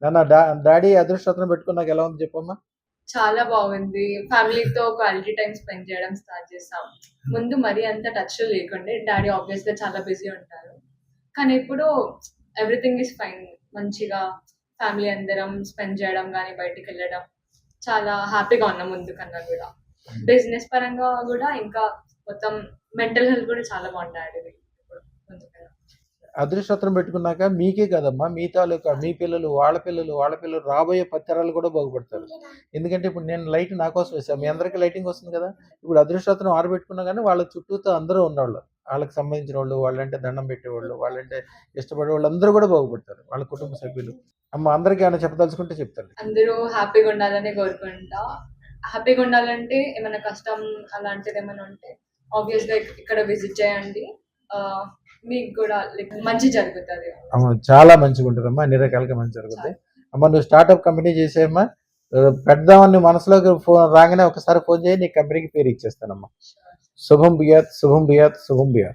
నాన్న డాడీ అదృష్టరత్నం పెట్టుకున్నాక ఎలా ఉంది చెప్పమ్మా? చాలా బాగుంది. ఫ్యామిలీతో క్వాలిటీ టైం స్పెండ్ చేయడం స్టార్ట్ చేసాం. ముందు మరీ అంత టచ్‌లో లేకుండే. డాడీ ఆబ్వియస్‌గా చాలా బిజీ ఉంటారు. కానీ ఇప్పుడు ఎవ్రీథింగ్ ఈస్ ఫైన్. మంచిగా ఫ్యామిలీ అందరం స్పెండ్ చేయడం గానీ, బయటికెళ్ళడం చాలా హ్యాపీగా ఉన్నాం ముందు కన్నా గూడా. బిజినెస్ పరంగా గూడా ఇంకా మొత్తం మెంటల్ హెల్త్ కూడా చాలా బాగుంది డాడీది ఇప్పుడు ముందు కన్నా. అదృష్టరత్నం పెట్టుకున్నాక మీకే కదమ్మా, మీ తాలూకా మీ పిల్లలు, వాళ్ళ పిల్లలు రాబోయే తరాలు కూడా బాగుపడతారు. ఎందుకంటే ఇప్పుడు నేను లైట్ నా కోసం వేసాను, మీ అందరికీ లైటింగ్ వస్తుంది కదా. ఇప్పుడు అదృష్టరత్నం ఆరబెట్టుకున్నా కానీ వాళ్ళ చుట్టూతో అందరూ ఉన్నవాళ్ళు, వాళ్ళకి సంబంధించిన వాళ్ళు, వాళ్ళంటే దండం పెట్టేవాళ్ళు, వాళ్ళంటే ఇష్టపడే వాళ్ళు అందరూ కూడా బాగుపడతారు, వాళ్ళ కుటుంబ సభ్యులు. అమ్మ అందరికీ ఏమైనా చెప్పదలుచుకుంటే చెప్తారు. అందరూ హ్యాపీగా ఉండాలని కోరుకుంటా. హ్యాపీగా ఉండాలంటే ఏమైనా కష్టం అలాంటిది ఏమైనా ఉంటే ఆబ్వియస్‌గా ఇక్కడ విజిట్ చేయండి. మీకు కూడా లైక్ మంచి జరుగుతది. అమ్మ చాలా మంచిగా ఉంటుందమ్మా, అన్ని రకాలుగా మంచి జరుగుతాయి. అమ్మ నువ్వు స్టార్ట్అప్ కంపెనీ చేసేయమ్మా, పెడదామని మనసులోకి ఫోన్ రాగానే ఒకసారి ఫోన్ చేయి, నీ కంపెనీకి పేరు ఇచ్చేస్తానమ్మా. శుభం బియాత్, శుభం బియాత్, శుభం బియాత్.